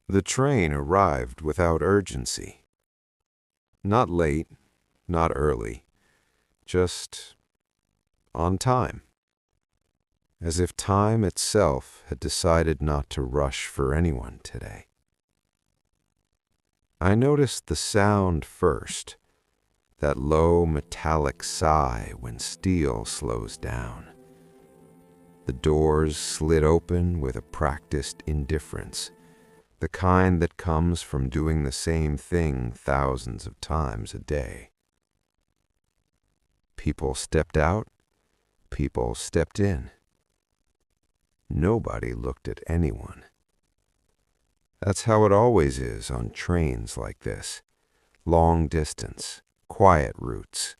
The train arrived without urgency. Not late, not early, just on time. As if time itself had decided not to rush for anyone today. I noticed the sound first, that low metallic sigh when steel slows down. The doors slid open with a practiced indifference, the kind that comes from doing the same thing thousands of times a day. People stepped out, people stepped in. Nobody looked at anyone. That's how it always is on trains like this. Long distance, quiet routes,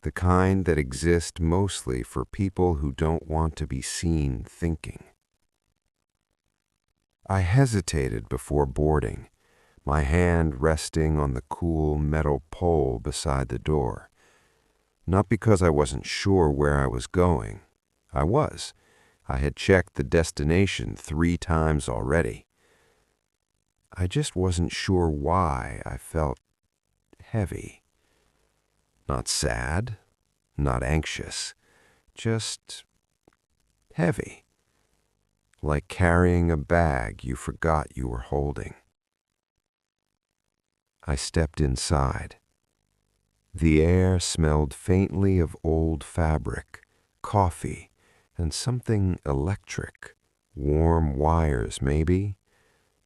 the kind that exist mostly for people who don't want to be seen thinking. I hesitated before boarding, my hand resting on the cool metal pole beside the door. Not because I wasn't sure where I was going. I was. I had checked the destination 3 times already. I just wasn't sure why I felt heavy. Not sad, not anxious, just heavy. Like carrying a bag you forgot you were holding. I stepped inside. The air smelled faintly of old fabric, coffee, and something electric, warm wires maybe,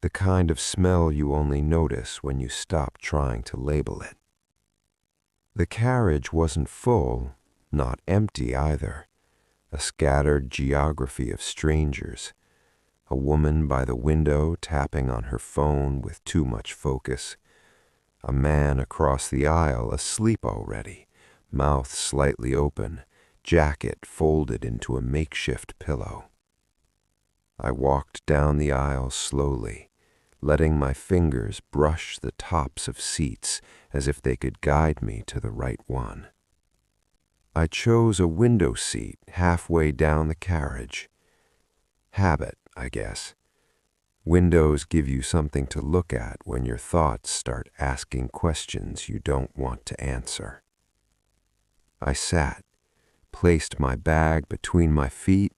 the kind of smell you only notice when you stop trying to label it. The carriage wasn't full, not empty either, a scattered geography of strangers, a woman by the window tapping on her phone with too much focus, a man across the aisle asleep already, mouth slightly open, jacket folded into a makeshift pillow. I walked down the aisle slowly, letting my fingers brush the tops of seats as if they could guide me to the right one. I chose a window seat halfway down the carriage. Habit, I guess. Windows give you something to look at when your thoughts start asking questions you don't want to answer. I sat, placed my bag between my feet,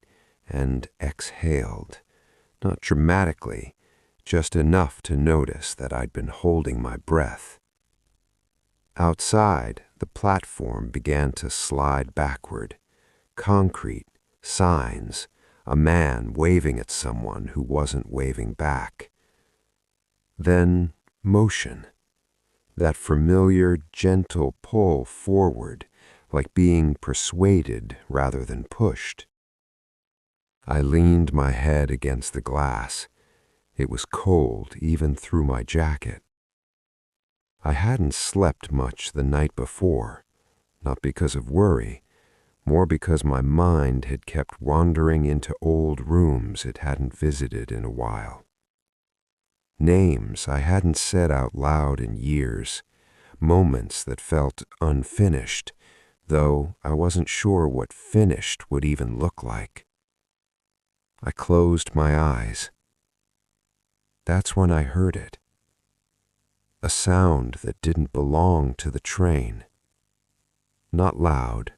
and exhaled, not dramatically, just enough to notice that I'd been holding my breath. Outside, the platform began to slide backward. Concrete, signs, a man waving at someone who wasn't waving back. Then motion, that familiar, gentle pull forward, like being persuaded rather than pushed. I leaned my head against the glass. It was cold even through my jacket. I hadn't slept much the night before, not because of worry, more because my mind had kept wandering into old rooms it hadn't visited in a while. Names I hadn't said out loud in years, moments that felt unfinished, though I wasn't sure what finished would even look like. I closed my eyes. That's when I heard it. A sound that didn't belong to the train. Not loud,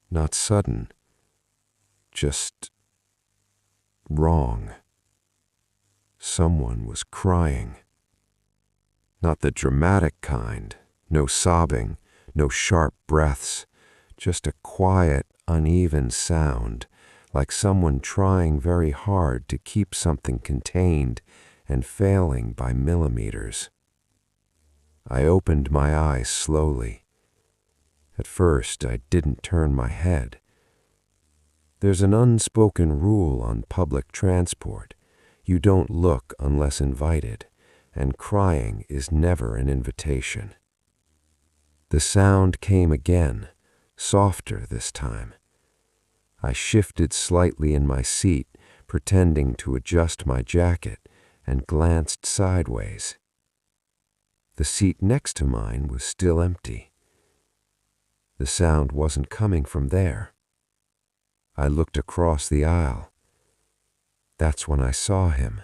not sudden, just wrong. Someone was crying. Not the dramatic kind, no sobbing, no sharp breaths, just a quiet, uneven sound, like someone trying very hard to keep something contained and failing by millimeters. I opened my eyes slowly. At first, I didn't turn my head. There's an unspoken rule on public transport. You don't look unless invited, and crying is never an invitation. The sound came again, softer this time. I shifted slightly in my seat, pretending to adjust my jacket, and glanced sideways. The seat next to mine was still empty. The sound wasn't coming from there. I looked across the aisle. That's when I saw him.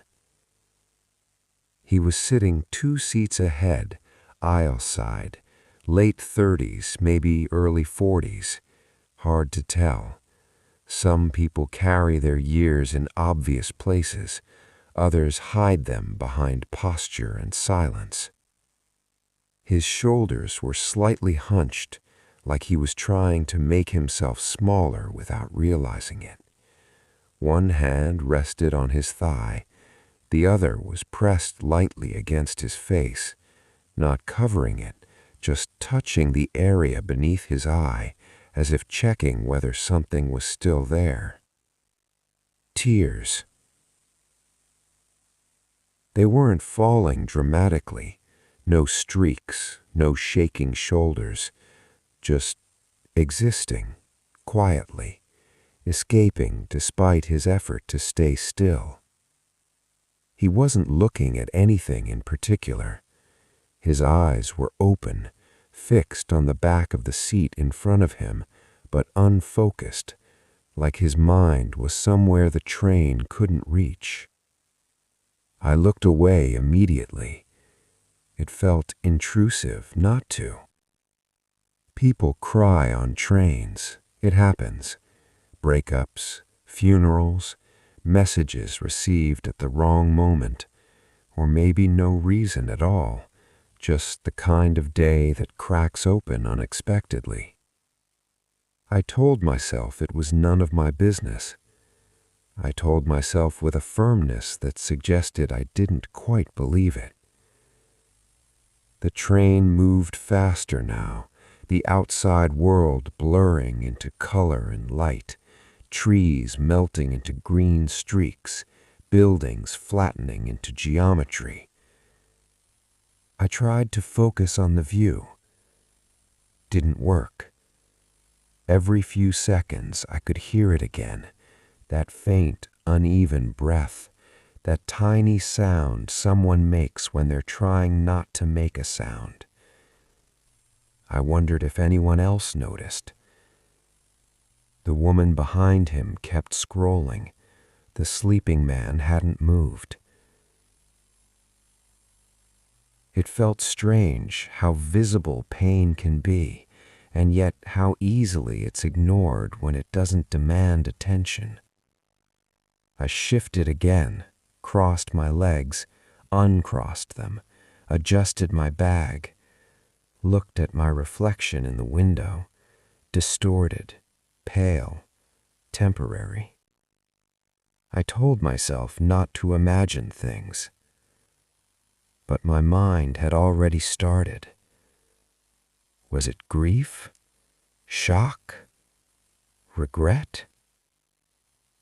He was sitting 2 seats ahead, aisle side, late 30s, maybe early 40s. Hard to tell. Some people carry their years in obvious places. Others hide them behind posture and silence. His shoulders were slightly hunched, like he was trying to make himself smaller without realizing it. One hand rested on his thigh. The other was pressed lightly against his face, not covering it, just touching the area beneath his eye, as if checking whether something was still there. Tears. They weren't falling dramatically. No streaks, no shaking shoulders, just existing, quietly, escaping despite his effort to stay still. He wasn't looking at anything in particular. His eyes were open, fixed on the back of the seat in front of him, but unfocused, like his mind was somewhere the train couldn't reach. I looked away immediately. It felt intrusive not to. People cry on trains. It happens. Breakups, funerals, messages received at the wrong moment, or maybe no reason at all, just the kind of day that cracks open unexpectedly. I told myself it was none of my business. I told myself with a firmness that suggested I didn't quite believe it. The train moved faster now, the outside world blurring into color and light, trees melting into green streaks, buildings flattening into geometry. I tried to focus on the view. Didn't work. Every few seconds I could hear it again, that faint, uneven breath, that tiny sound someone makes when they're trying not to make a sound. I wondered if anyone else noticed. The woman behind him kept scrolling. The sleeping man hadn't moved. It felt strange how visible pain can be, and yet how easily it's ignored when it doesn't demand attention. I shifted again, crossed my legs, uncrossed them, adjusted my bag, looked at my reflection in the window, distorted, pale, temporary. I told myself not to imagine things, but my mind had already started. Was it grief? Shock? Regret?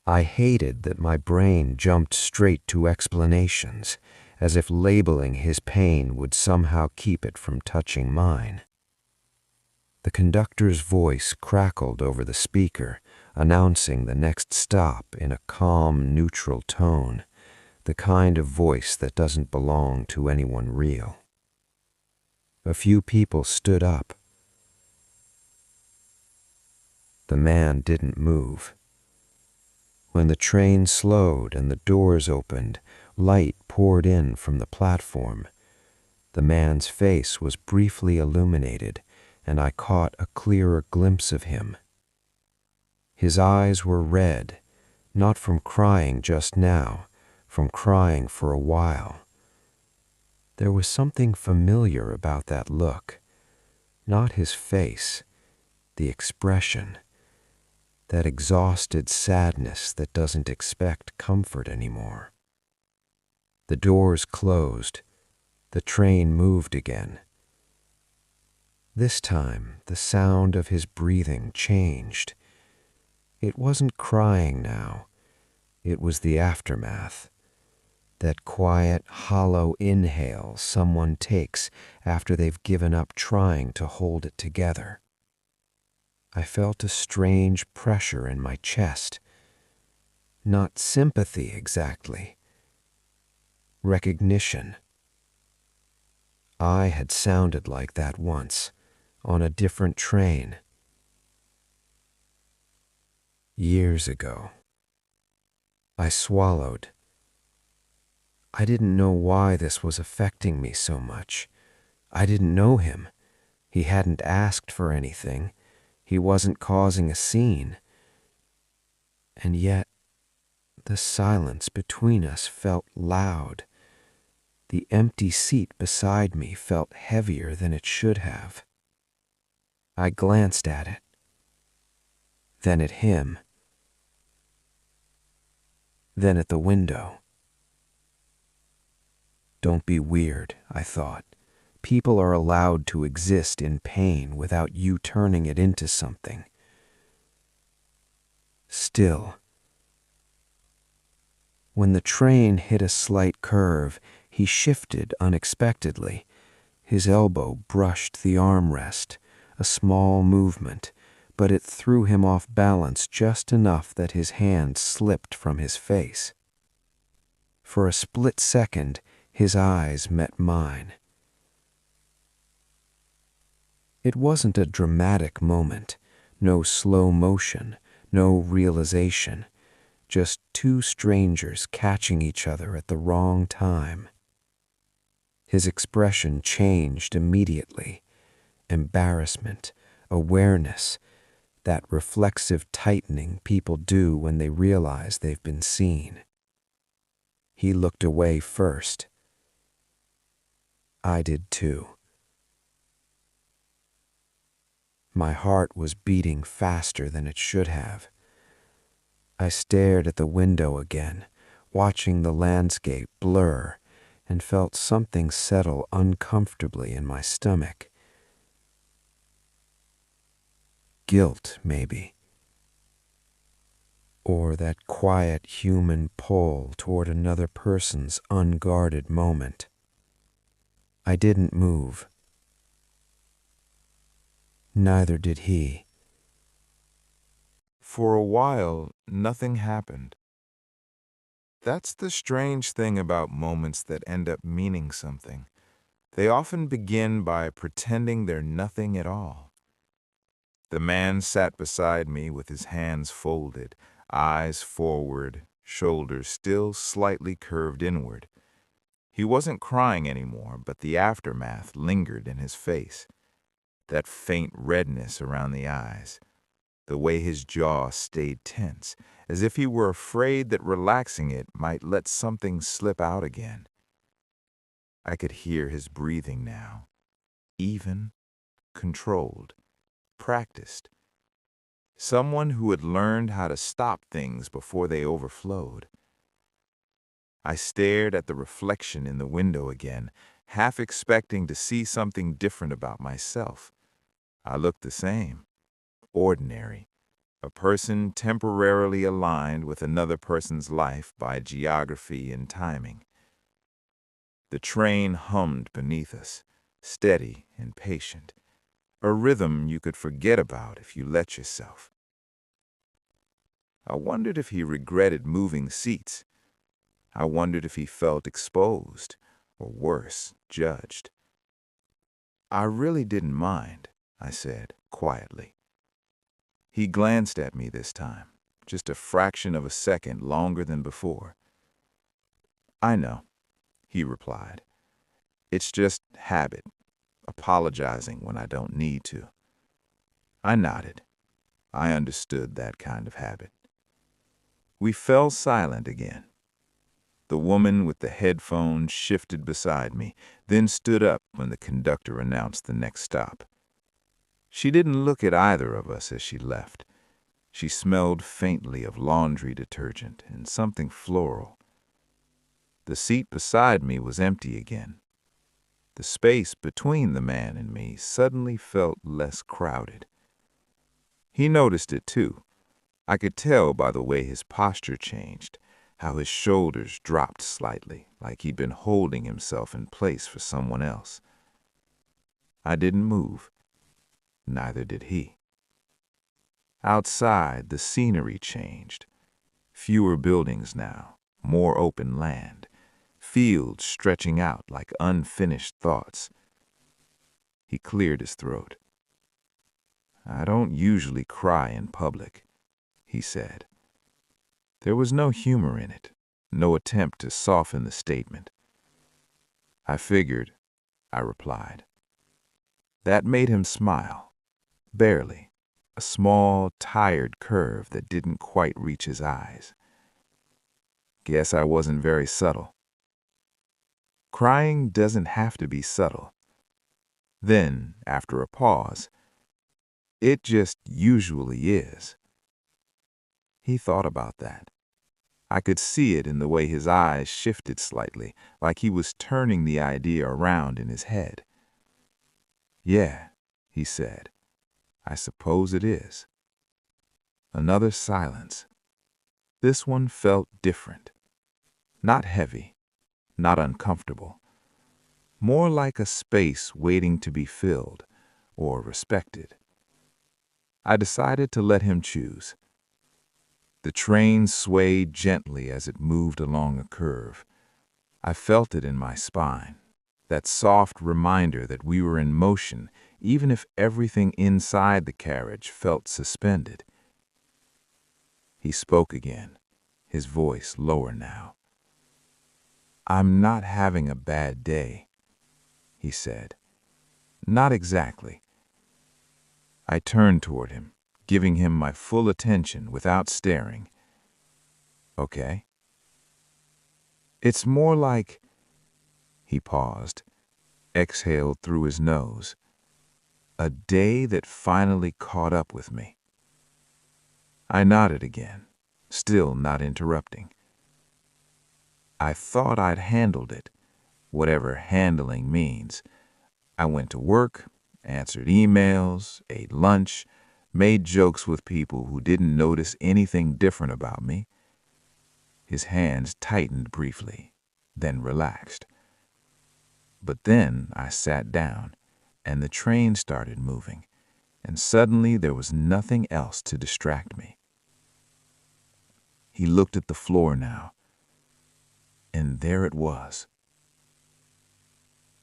I hated that my brain jumped straight to explanations, as if labeling his pain would somehow keep it from touching mine. The conductor's voice crackled over the speaker, announcing the next stop in a calm, neutral tone, the kind of voice that doesn't belong to anyone real. A few people stood up. The man didn't move. When the train slowed and the doors opened, light poured in from the platform. The man's face was briefly illuminated, and I caught a clearer glimpse of him. His eyes were red, not from crying just now, from crying for a while. There was something familiar about that look, not his face, the expression, that exhausted sadness that doesn't expect comfort anymore. The doors closed. The train moved again. This time, the sound of his breathing changed. It wasn't crying now. It was the aftermath. That quiet, hollow inhale someone takes after they've given up trying to hold it together. I felt a strange pressure in my chest. Not sympathy exactly. Recognition. I had sounded like that once, on a different train. Years ago. I swallowed. I didn't know why this was affecting me so much. I didn't know him. He hadn't asked for anything. He wasn't causing a scene. And yet, the silence between us felt loud. The empty seat beside me felt heavier than it should have. I glanced at it, then at him, then at the window. Don't be weird, I thought. People are allowed to exist in pain without you turning it into something. Still, when the train hit a slight curve, he shifted unexpectedly. His elbow brushed the armrest, a small movement, but it threw him off balance just enough that his hand slipped from his face. For a split second, his eyes met mine. It wasn't a dramatic moment, no slow motion, no realization, just two strangers catching each other at the wrong time. His expression changed immediately. Embarrassment, awareness, that reflexive tightening people do when they realize they've been seen. He looked away first. I did too. My heart was beating faster than it should have. I stared at the window again, watching the landscape blur, and felt something settle uncomfortably in my stomach. Guilt, maybe. Or that quiet human pull toward another person's unguarded moment. I didn't move. Neither did he. For a while, nothing happened. That's the strange thing about moments that end up meaning something. They often begin by pretending they're nothing at all. The man sat beside me with his hands folded, eyes forward, shoulders still slightly curved inward. He wasn't crying anymore, but the aftermath lingered in his face. That faint redness around the eyes. The way his jaw stayed tense, as if he were afraid that relaxing it might let something slip out again. I could hear his breathing now. Even, controlled, practiced. Someone who had learned how to stop things before they overflowed. I stared at the reflection in the window again, half expecting to see something different about myself. I looked the same, ordinary, a person temporarily aligned with another person's life by geography and timing. The train hummed beneath us, steady and patient, a rhythm you could forget about if you let yourself. I wondered if he regretted moving seats. I wondered if he felt exposed, or worse, judged. I really didn't mind, I said, quietly. He glanced at me this time, just a fraction of a second longer than before. I know, he replied. It's just habit, apologizing when I don't need to. I nodded. I understood that kind of habit. We fell silent again. The woman with the headphones shifted beside me, then stood up when the conductor announced the next stop. She didn't look at either of us as she left. She smelled faintly of laundry detergent and something floral. The seat beside me was empty again. The space between the man and me suddenly felt less crowded. He noticed it too. I could tell by the way his posture changed, how his shoulders dropped slightly, like he'd been holding himself in place for someone else. I didn't move. Neither did he. Outside, the scenery changed. Fewer buildings now, more open land, fields stretching out like unfinished thoughts. He cleared his throat. I don't usually cry in public, he said. There was no humor in it, no attempt to soften the statement. "I figured," I replied. That made him smile, barely, a small, tired curve that didn't quite reach his eyes. Guess I wasn't very subtle. Crying doesn't have to be subtle. Then, after a pause, "It just usually is." He thought about that. I could see it in the way his eyes shifted slightly, like he was turning the idea around in his head. "Yeah," he said, "I suppose it is." Another silence. This one felt different. Not heavy, not uncomfortable. More like a space waiting to be filled or respected. I decided to let him choose. The train swayed gently as it moved along a curve. I felt it in my spine, that soft reminder that we were in motion, even if everything inside the carriage felt suspended. He spoke again, his voice lower now. "I'm not having a bad day," he said. "Not exactly." I turned toward him, giving him my full attention without staring. "Okay." "It's more like—" He paused, exhaled through his nose. "A day that finally caught up with me." I nodded again, still not interrupting. "I thought I'd handled it, whatever handling means. I went to work, answered emails, ate lunch, made jokes with people who didn't notice anything different about me." His hands tightened briefly, then relaxed. But then I sat down, and the train started moving, and suddenly there was nothing else to distract me. He looked at the floor now, and there it was.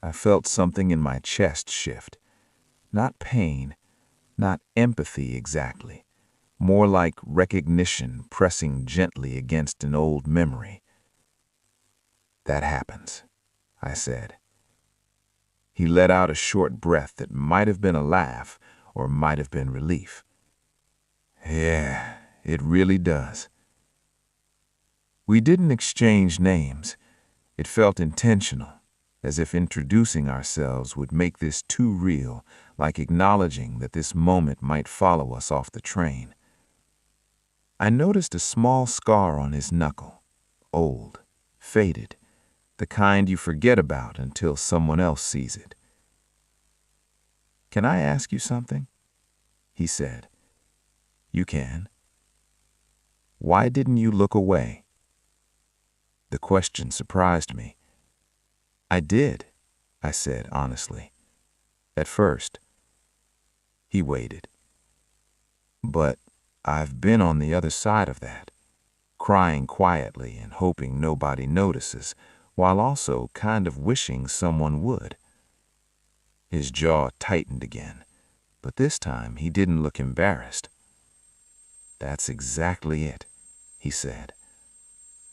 I felt something in my chest shift. Not pain, not empathy exactly, more like recognition pressing gently against an old memory. "That happens," I said. He let out a short breath that might have been a laugh or might have been relief. "Yeah, it really does." We didn't exchange names. It felt intentional, as if introducing ourselves would make this too real, like acknowledging that this moment might follow us off the train. I noticed a small scar on his knuckle, old, faded, the kind you forget about until someone else sees it. "Can I ask you something?" he said. "You can." "Why didn't you look away?" The question surprised me. "I did," I said honestly. "At first." He waited. "But I've been on the other side of that, crying quietly and hoping nobody notices, while also kind of wishing someone would." His jaw tightened again, but this time he didn't look embarrassed. "That's exactly it," he said.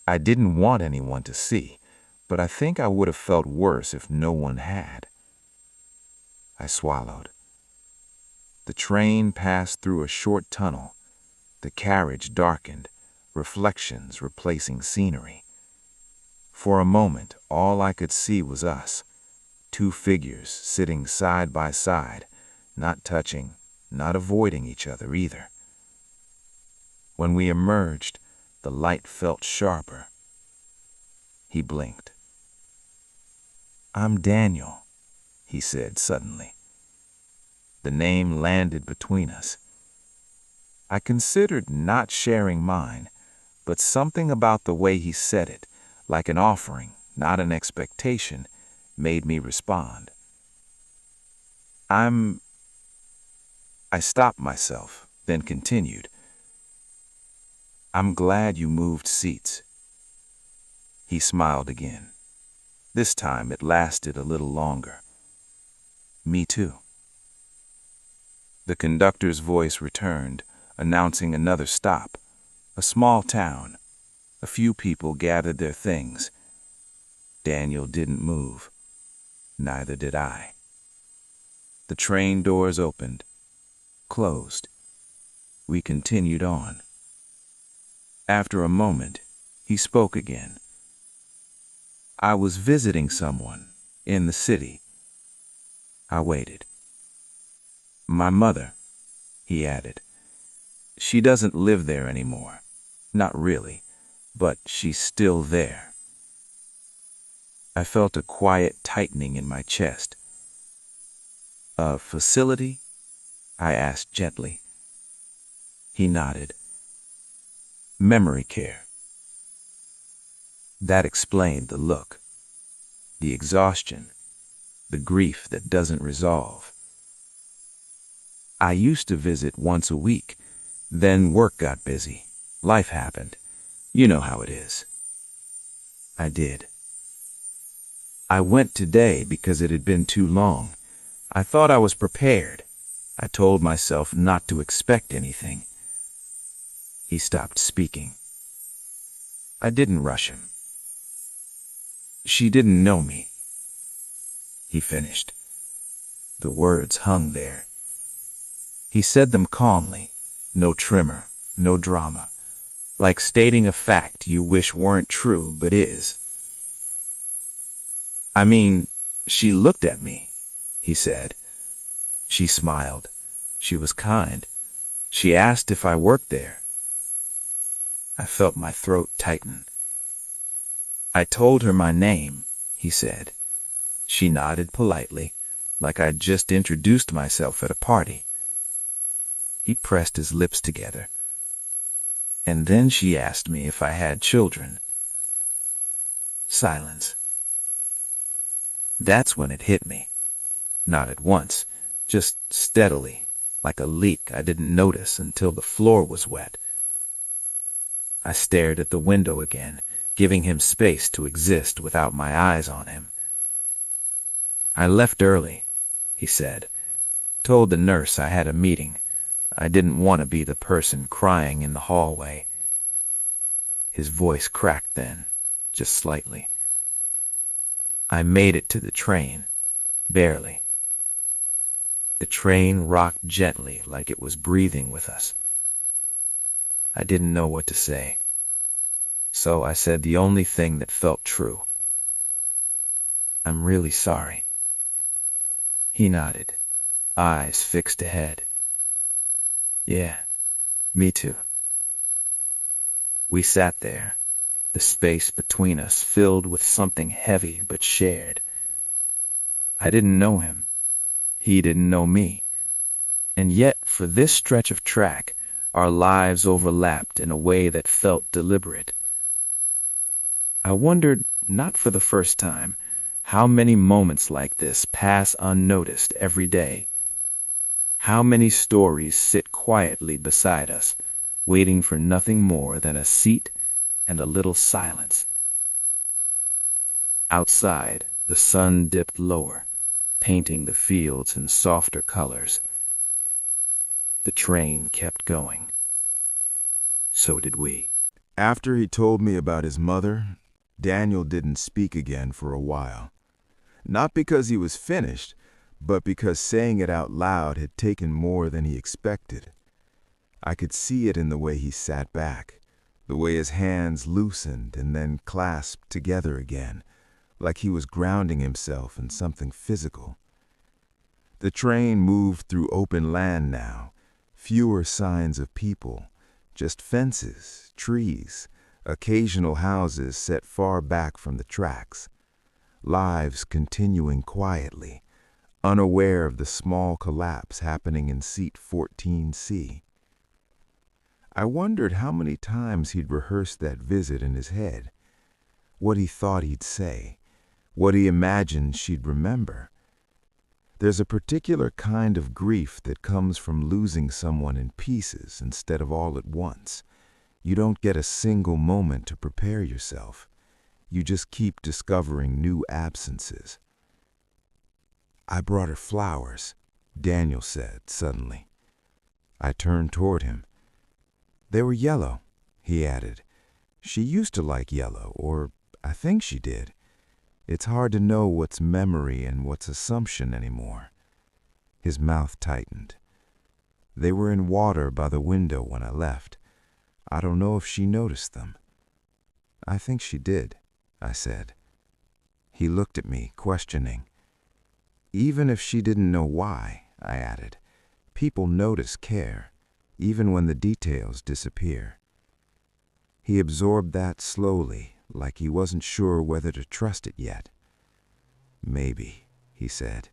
"I didn't want anyone to see, but I think I would have felt worse if no one had." I swallowed. The train passed through a short tunnel. The carriage darkened, reflections replacing scenery. For a moment, all I could see was us, two figures sitting side by side, not touching, not avoiding each other either. When we emerged, the light felt sharper. He blinked. "I'm Daniel," he said suddenly. The name landed between us. I considered not sharing mine, but something about the way he said it, like an offering, not an expectation, made me respond. I stopped myself, then continued. "I'm glad you moved seats." He smiled again. This time it lasted a little longer. "Me too." The conductor's voice returned, announcing another stop, a small town. A few people gathered their things. Daniel didn't move. Neither did I. The train doors opened, closed. We continued on. After a moment, he spoke again. I was visiting someone in the city. I waited. My mother, he added. She doesn't live there anymore. Not really, but she's still there. I felt a quiet tightening in my chest. A facility? I asked gently. He nodded. Memory care. That explained the look, the exhaustion, the grief that doesn't resolve. I used to visit once a week. Then work got busy. Life happened. You know how it is. I did. I went today because it had been too long. I thought I was prepared. I told myself not to expect anything. He stopped speaking. I didn't rush him. She didn't know me, he finished. The words hung there. He said them calmly, no tremor, no drama, like stating a fact you wish weren't true but is. I mean, she looked at me, he said. She smiled. She was kind. She asked if I worked there. I felt my throat tighten. I told her my name, he said. She nodded politely, like I'd just introduced myself at a party. He pressed his lips together. And then she asked me if I had children. Silence. That's when it hit me. Not at once, just steadily, like a leak I didn't notice until the floor was wet. I stared at the window again, giving him space to exist without my eyes on him. I left early, he said. Told the nurse I had a meeting. I didn't want to be the person crying in the hallway. His voice cracked then, just slightly. I made it to the train, barely. The train rocked gently like it was breathing with us. I didn't know what to say, so I said the only thing that felt true. I'm really sorry. He nodded, eyes fixed ahead. Yeah, me too. We sat there, the space between us filled with something heavy but shared. I didn't know him. He didn't know me. And yet, for this stretch of track, our lives overlapped in a way that felt deliberate. I wondered, not for the first time, how many moments like this pass unnoticed every day. How many stories sit quietly beside us, waiting for nothing more than a seat and a little silence. Outside, the sun dipped lower, painting the fields in softer colors. The train kept going. So did we. After he told me about his mother, Daniel didn't speak again for a while. Not because he was finished, but because saying it out loud had taken more than he expected. I could see it in the way he sat back, the way his hands loosened and then clasped together again, like he was grounding himself in something physical. The train moved through open land now, fewer signs of people, just fences, trees, occasional houses set far back from the tracks. Lives continuing quietly, unaware of the small collapse happening in seat 14C. I wondered how many times he'd rehearsed that visit in his head, what he thought he'd say, what he imagined she'd remember. There's a particular kind of grief that comes from losing someone in pieces instead of all at once. You don't get a single moment to prepare yourself. You just keep discovering new absences. I brought her flowers, Daniel said suddenly. I turned toward him. They were yellow, he added, She used to like yellow, or I think she did. It's hard to know what's memory and what's assumption anymore. His mouth tightened. They were in water by the window when I left. I don't know if she noticed them. I think she did, I said. He looked at me, questioning. Even if she didn't know why, I added, people notice care, even when the details disappear. He absorbed that slowly, like he wasn't sure whether to trust it yet. Maybe, he said.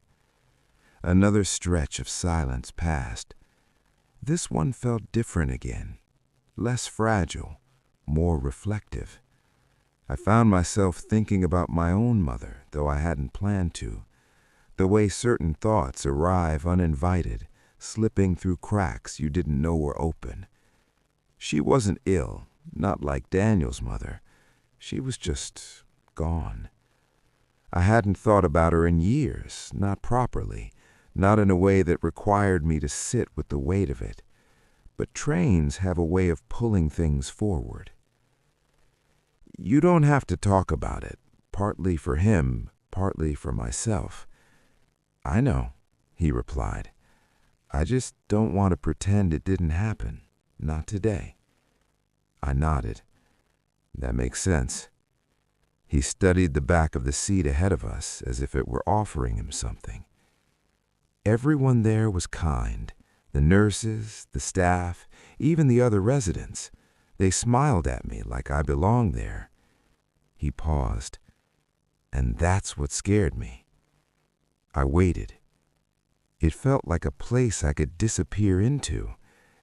Another stretch of silence passed. This one felt different again, less fragile, more reflective. I found myself thinking about my own mother, though I hadn't planned to. The way certain thoughts arrive uninvited, slipping through cracks you didn't know were open. She wasn't ill, not like Daniel's mother. She was just gone. I hadn't thought about her in years, not properly, not in a way that required me to sit with the weight of it. But trains have a way of pulling things forward. You don't have to talk about it, partly for him, partly for myself. I know, he replied. I just don't want to pretend it didn't happen, not today. I nodded. That makes sense. He studied the back of the seat ahead of us as if it were offering him something. Everyone there was kind. The nurses, the staff, even the other residents. They smiled at me like I belonged there. He paused. And that's what scared me. I waited. It felt like a place I could disappear into,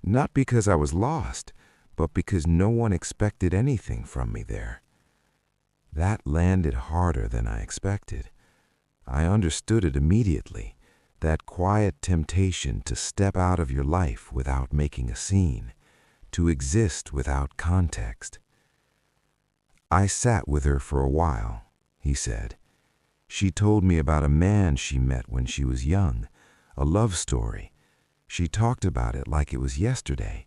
not because I was lost, but because no one expected anything from me there. That landed harder than I expected. I understood it immediately, that quiet temptation to step out of your life without making a scene, to exist without context. I sat with her for a while, he said. She told me about a man she met when she was young, a love story. She talked about it like it was yesterday.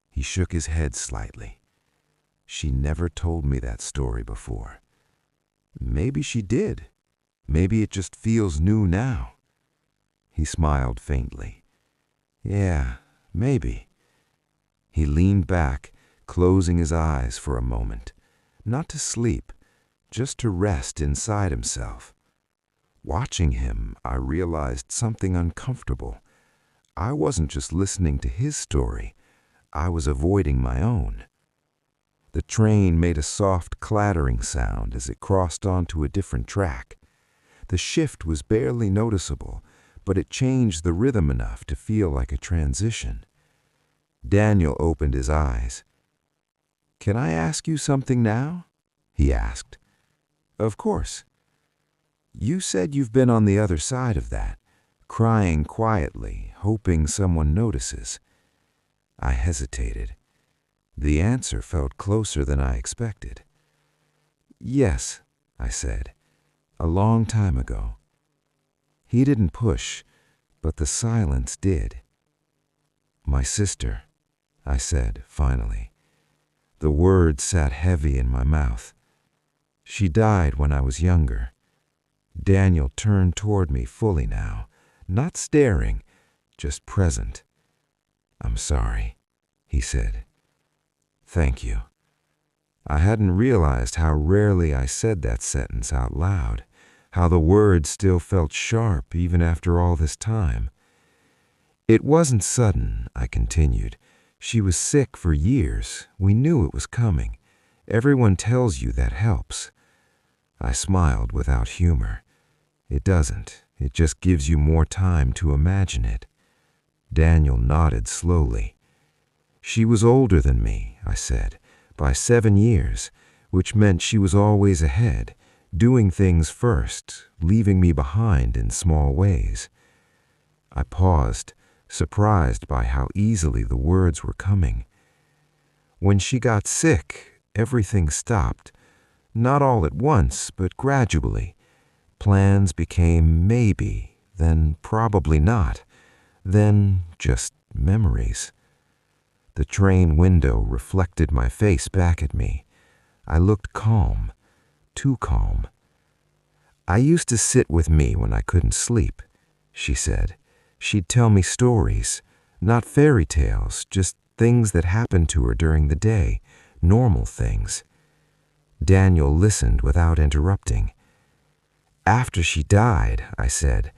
He shook his head slightly. She never told me that story before. Maybe she did. Maybe it just feels new now. He smiled faintly. Yeah, maybe. He leaned back, closing his eyes for a moment. Not to sleep, just to rest inside himself. Watching him, I realized something uncomfortable. I wasn't just listening to his story. I was avoiding my own. The train made a soft clattering sound as it crossed onto a different track. The shift was barely noticeable, but it changed the rhythm enough to feel like a transition. Daniel opened his eyes. "Can I ask you something now?" he asked. "Of course." "You said you've been on the other side of that, crying quietly, hoping someone notices." I hesitated. The answer felt closer than I expected. "Yes," I said, "a long time ago." He didn't push, but the silence did. "My sister," I said, finally. The word sat heavy in my mouth. "She died when I was younger." Daniel turned toward me fully now, not staring, just present. "I'm sorry," he said. "Thank you." I hadn't realized how rarely I said that sentence out loud, how the words still felt sharp even after all this time. "It wasn't sudden," I continued. "She was sick for years. We knew it was coming. Everyone tells you that helps." I smiled without humor. "It doesn't. It just gives you more time to imagine it." Daniel nodded slowly. "She was older than me," I said, "by 7 years, which meant she was always ahead, doing things first, leaving me behind in small ways." I paused, surprised by how easily the words were coming. "When she got sick, everything stopped. Not all at once, but gradually. Plans became maybe, then probably not, then just memories." The train window reflected my face back at me. I looked calm, too calm. "I used to sit with me when I couldn't sleep," she said. "She'd tell me stories, not fairy tales, just things that happened to her during the day, normal things." Daniel listened without interrupting. "After she died," I said,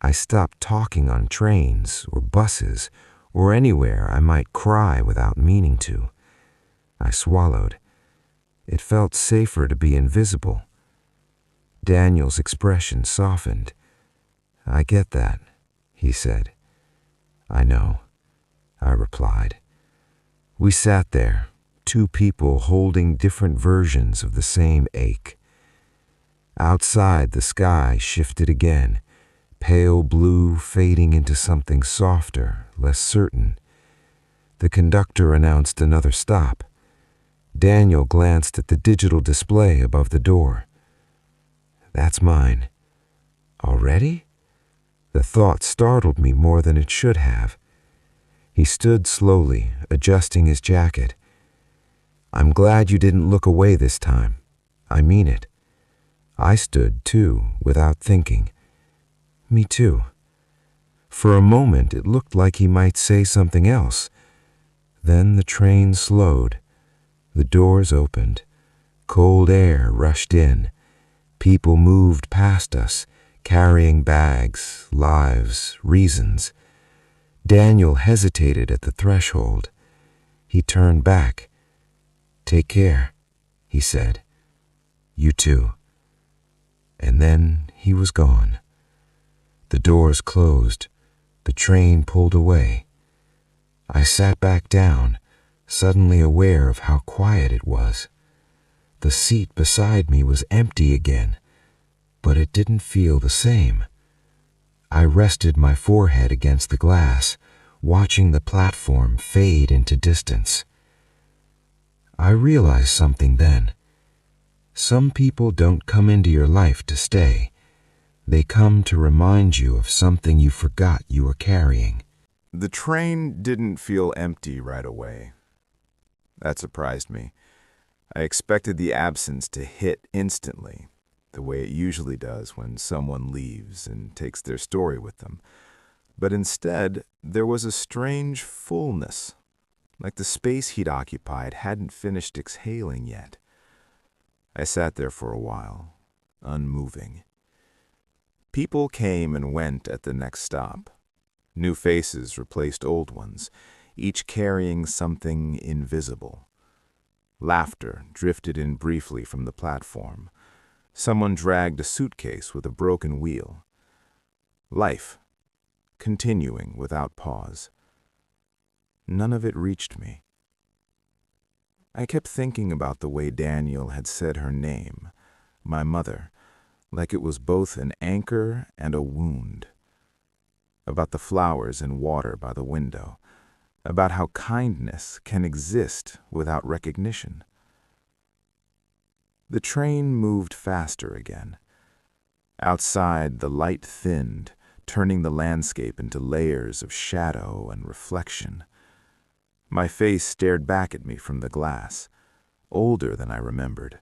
"I stopped talking on trains or buses or anywhere I might cry without meaning to." I swallowed. It felt safer to be invisible. Daniel's expression softened. "I get that," he said. "I know," I replied. We sat there, two people holding different versions of the same ache. Outside, the sky shifted again, pale blue fading into something softer, less certain. The conductor announced another stop. Daniel glanced at the digital display above the door. "That's mine." "Already?" The thought startled me more than it should have. He stood slowly, adjusting his jacket. "I'm glad you didn't look away this time. I mean it." I stood, too, without thinking. "Me too." For a moment, it looked like he might say something else. Then the train slowed. The doors opened. Cold air rushed in. People moved past us, carrying bags, lives, reasons. Daniel hesitated at the threshold. He turned back. "Take care," he said. "You too." And then he was gone. The doors closed. The train pulled away. I sat back down, suddenly aware of how quiet it was. The seat beside me was empty again, but it didn't feel the same. I rested my forehead against the glass, watching the platform fade into distance. I realized something then. Some people don't come into your life to stay. They come to remind you of something you forgot you were carrying. The train didn't feel empty right away. That surprised me. I expected the absence to hit instantly, the way it usually does when someone leaves and takes their story with them. But instead, there was a strange fullness, like the space he'd occupied hadn't finished exhaling yet. I sat there for a while, unmoving. People came and went at the next stop. New faces replaced old ones, each carrying something invisible. Laughter drifted in briefly from the platform. Someone dragged a suitcase with a broken wheel. Life, continuing without pause. None of it reached me. I kept thinking about the way Daniel had said her name, my mother, like it was both an anchor and a wound. About the flowers and water by the window, about how kindness can exist without recognition. The train moved faster again. Outside, the light thinned, turning the landscape into layers of shadow and reflection. My face stared back at me from the glass, older than I remembered,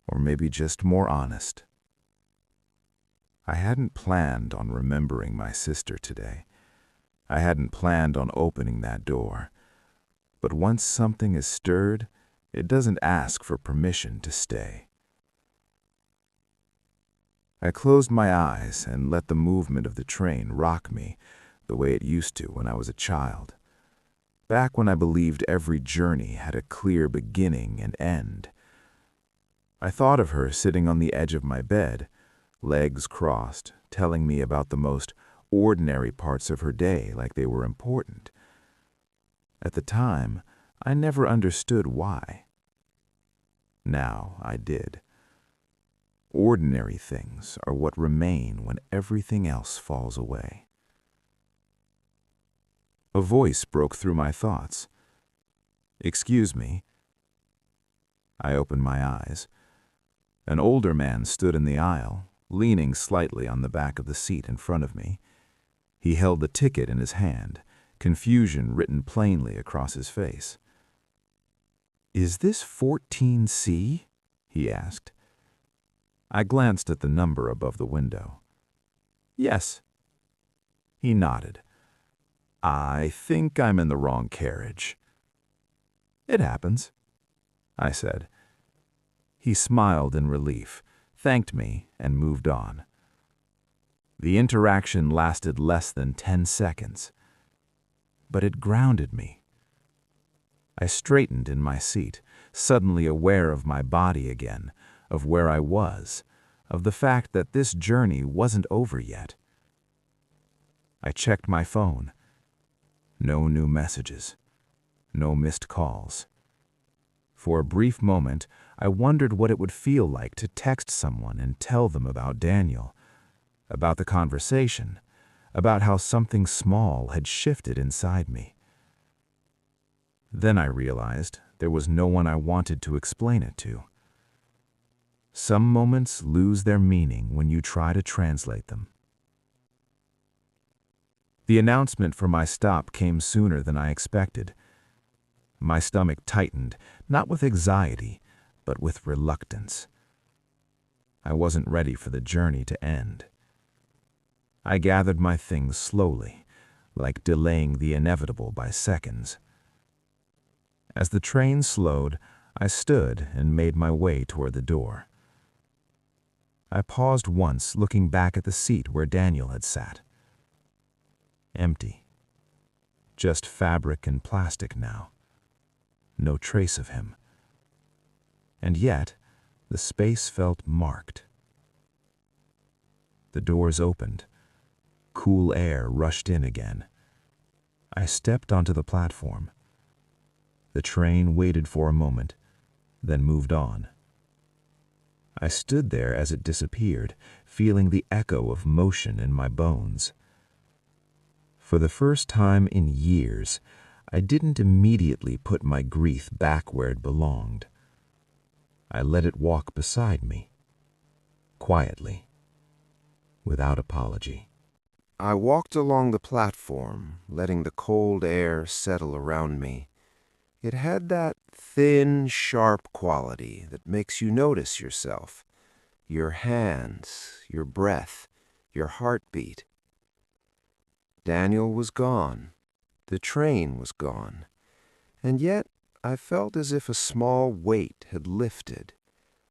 or maybe just more honest. I hadn't planned on remembering my sister today. I hadn't planned on opening that door. But once something is stirred, it doesn't ask for permission to stay. I closed my eyes and let the movement of the train rock me the way it used to when I was a child. Back when I believed every journey had a clear beginning and end. I thought of her sitting on the edge of my bed, legs crossed, telling me about the most ordinary parts of her day like they were important. At the time, I never understood why. Now I did. Ordinary things are what remain when everything else falls away. A voice broke through my thoughts. "Excuse me." I opened my eyes. An older man stood in the aisle, leaning slightly on the back of the seat in front of me. He held the ticket in his hand, confusion written plainly across his face. "Is this 14C?" he asked. I glanced at the number above the window. "Yes." He nodded. "I think I'm in the wrong carriage." "It happens," I said. He smiled in relief, thanked me, and moved on. The interaction lasted less than 10 seconds, but it grounded me. I straightened in my seat, suddenly aware of my body again, of where I was, of the fact that this journey wasn't over yet. I checked my phone. No new messages. No missed calls. For a brief moment, I wondered what it would feel like to text someone and tell them about Daniel, about the conversation, about how something small had shifted inside me. Then I realized there was no one I wanted to explain it to. Some moments lose their meaning when you try to translate them. The announcement for my stop came sooner than I expected. My stomach tightened, not with anxiety, but with reluctance. I wasn't ready for the journey to end. I gathered my things slowly, like delaying the inevitable by seconds. As the train slowed, I stood and made my way toward the door. I paused once, looking back at the seat where Daniel had sat. Empty. Just fabric and plastic now. No trace of him. And yet, the space felt marked. The doors opened. Cool air rushed in again. I stepped onto the platform. The train waited for a moment, then moved on. I stood there as it disappeared, feeling the echo of motion in my bones. For the first time in years, I didn't immediately put my grief back where it belonged. I let it walk beside me, quietly, without apology. I walked along the platform, letting the cold air settle around me. It had that thin, sharp quality that makes you notice yourself, your hands, your breath, your heartbeat. Daniel was gone. The train was gone. And yet I felt as if a small weight had lifted.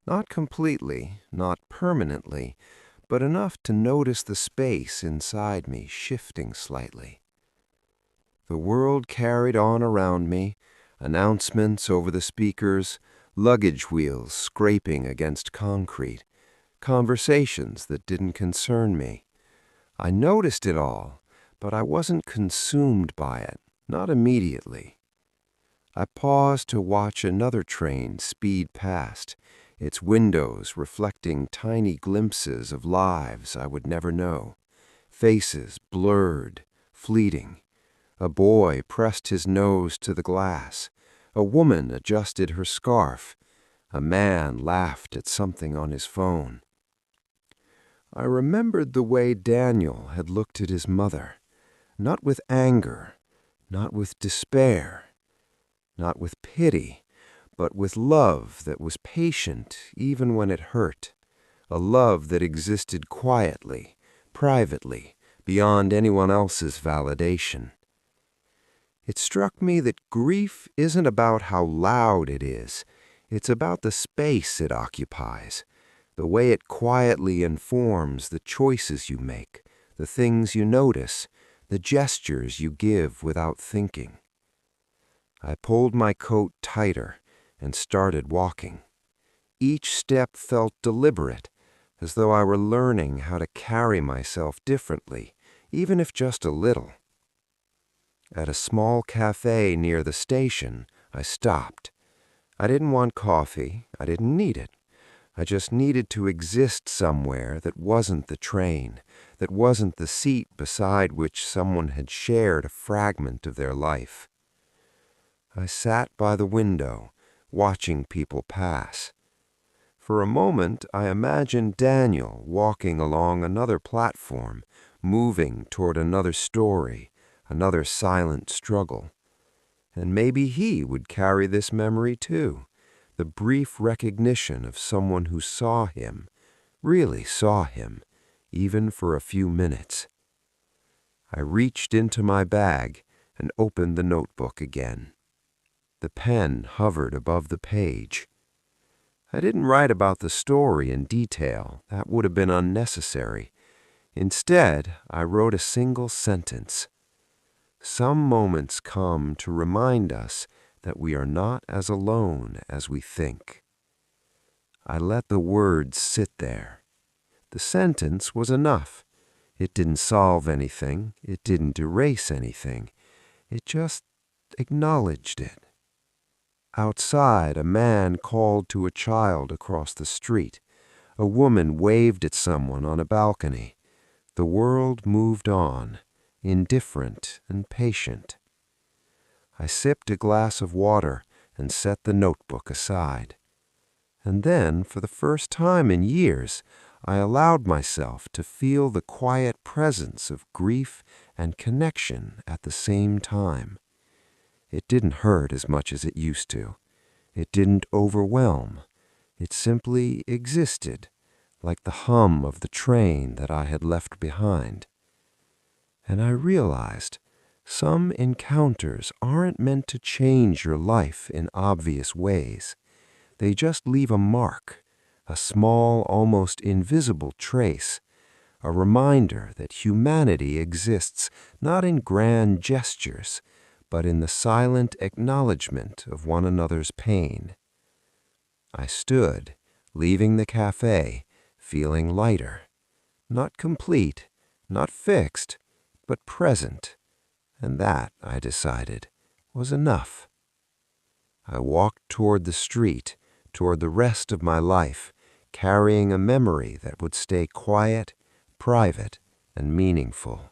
Not completely, not permanently, but enough to notice the space inside me shifting slightly. The world carried on around me, announcements over the speakers, luggage wheels scraping against concrete, conversations that didn't concern me. I noticed it all, but I wasn't consumed by it, not immediately. I paused to watch another train speed past, its windows reflecting tiny glimpses of lives I would never know, faces blurred, fleeting. A boy pressed his nose to the glass. A woman adjusted her scarf. A man laughed at something on his phone. I remembered the way Daniel had looked at his mother, not with anger, not with despair, not with pity, but with love that was patient even when it hurt, a love that existed quietly, privately, beyond anyone else's validation. It struck me that grief isn't about how loud it is. It's about the space it occupies, the way it quietly informs the choices you make, the things you notice, the gestures you give without thinking. I pulled my coat tighter and started walking. Each step felt deliberate, as though I were learning how to carry myself differently, even if just a little. At a small cafe near the station, I stopped. I didn't want coffee. I didn't need it. I just needed to exist somewhere that wasn't the train, that wasn't the seat beside which someone had shared a fragment of their life. I sat by the window, watching people pass. For a moment, I imagined Daniel walking along another platform, moving toward another story, another silent struggle. And maybe he would carry this memory too, the brief recognition of someone who saw him, really saw him, even for a few minutes. I reached into my bag and opened the notebook again. The pen hovered above the page. I didn't write about the story in detail. That would have been unnecessary. Instead, I wrote a single sentence. Some moments come to remind us that we are not as alone as we think. I let the words sit there. The sentence was enough. It didn't solve anything. It didn't erase anything. It just acknowledged it. Outside, a man called to a child across the street. A woman waved at someone on a balcony. The world moved on, indifferent and patient. I sipped a glass of water and set the notebook aside. And then, for the first time in years, I allowed myself to feel the quiet presence of grief and connection at the same time. It didn't hurt as much as it used to. It didn't overwhelm. It simply existed, like the hum of the train that I had left behind. And I realized some encounters aren't meant to change your life in obvious ways. They just leave a mark, a small, almost invisible trace, a reminder that humanity exists not in grand gestures, but in the silent acknowledgement of one another's pain. I stood, leaving the cafe, feeling lighter. Not complete, not fixed, but present. And that, I decided, was enough. I walked toward the street, toward the rest of my life, carrying a memory that would stay quiet, private, and meaningful.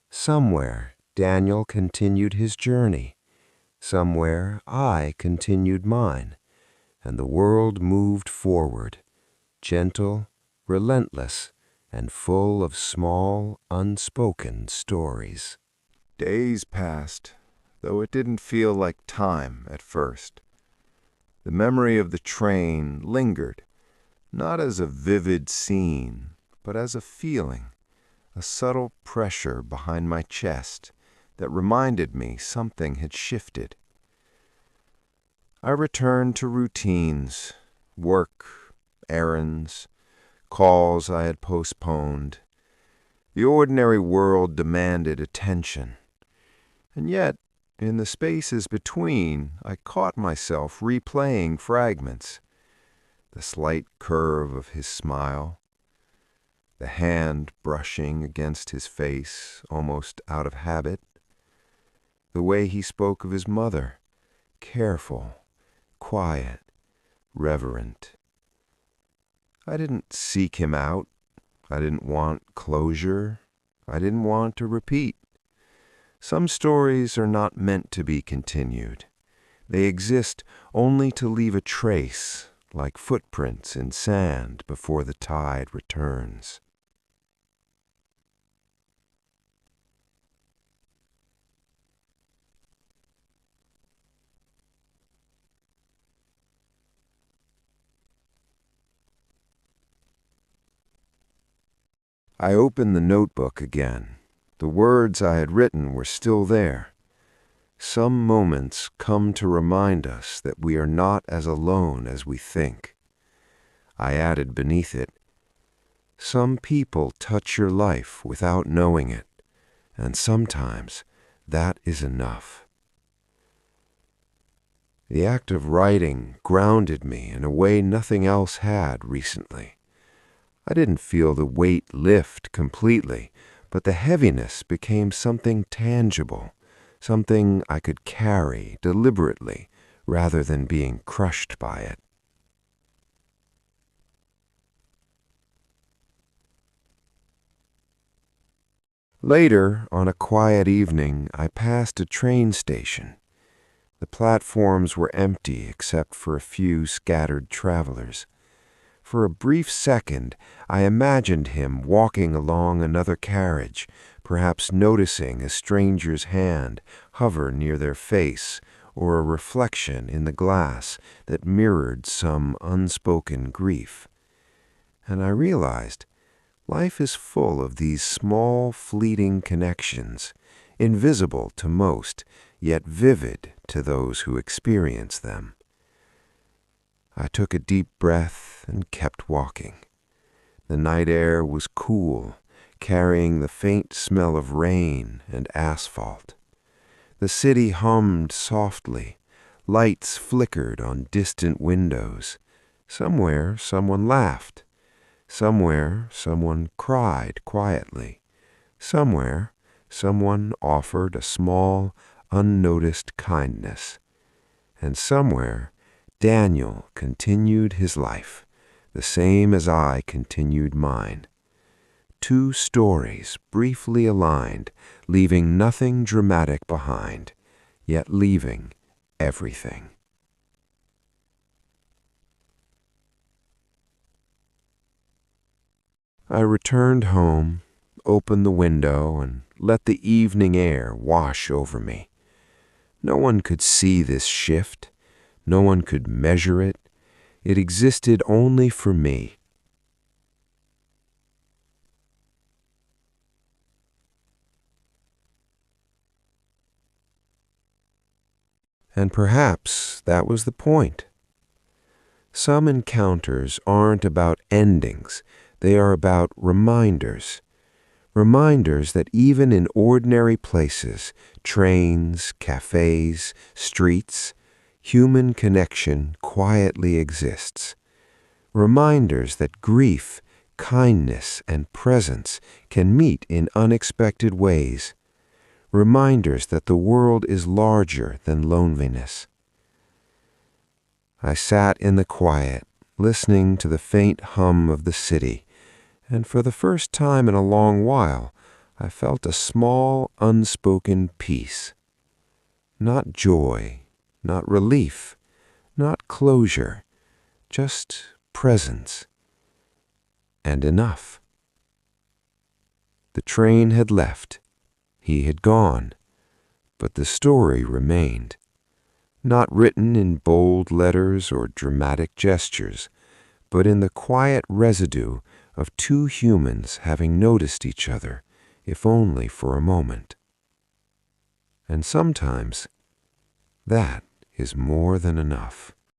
Somewhere, Daniel continued his journey. Somewhere, I continued mine. And the world moved forward, gentle, relentless, and full of small, unspoken stories. Days passed, though it didn't feel like time at first. The memory of the train lingered, not as a vivid scene, but as a feeling, a subtle pressure behind my chest that reminded me something had shifted. I returned to routines, work, errands, calls I had postponed. The ordinary world demanded attention. And yet, in the spaces between, I caught myself replaying fragments. The slight curve of his smile, the hand brushing against his face, almost out of habit, the way he spoke of his mother, careful, quiet, reverent. I didn't seek him out. I didn't want closure. I didn't want to repeat. Some stories are not meant to be continued. They exist only to leave a trace, like footprints in sand before the tide returns. I opened the notebook again. The words I had written were still there. Some moments come to remind us that we are not as alone as we think. I added beneath it, some people touch your life without knowing it, and sometimes that is enough. The act of writing grounded me in a way nothing else had recently. I didn't feel the weight lift completely, but the heaviness became something tangible, something I could carry deliberately rather than being crushed by it. Later, on a quiet evening, I passed a train station. The platforms were empty except for a few scattered travelers. For a brief second, I imagined him walking along another carriage, perhaps noticing a stranger's hand hover near their face or a reflection in the glass that mirrored some unspoken grief. And I realized life is full of these small, fleeting connections, invisible to most, yet vivid to those who experience them. I took a deep breath and kept walking. The night air was cool, carrying the faint smell of rain and asphalt. The city hummed softly. Lights flickered on distant windows. Somewhere, someone laughed. Somewhere, someone cried quietly. Somewhere, someone offered a small, unnoticed kindness. And somewhere, Daniel continued his life, the same as I continued mine. Two stories briefly aligned, leaving nothing dramatic behind, yet leaving everything. I returned home, opened the window, and let the evening air wash over me. No one could see this shift. No one could measure it. It existed only for me. And perhaps that was the point. Some encounters aren't about endings. They are about reminders. Reminders that even in ordinary places, trains, cafes, streets, human connection quietly exists. Reminders that grief, kindness, and presence can meet in unexpected ways. Reminders that the world is larger than loneliness. I sat in the quiet, listening to the faint hum of the city, and for the first time in a long while, I felt a small, unspoken peace. Not joy, not relief, not closure, just presence. And enough. The train had left. He had gone. But the story remained. Not written in bold letters or dramatic gestures, but in the quiet residue of two humans having noticed each other, if only for a moment. And sometimes, that is more than enough.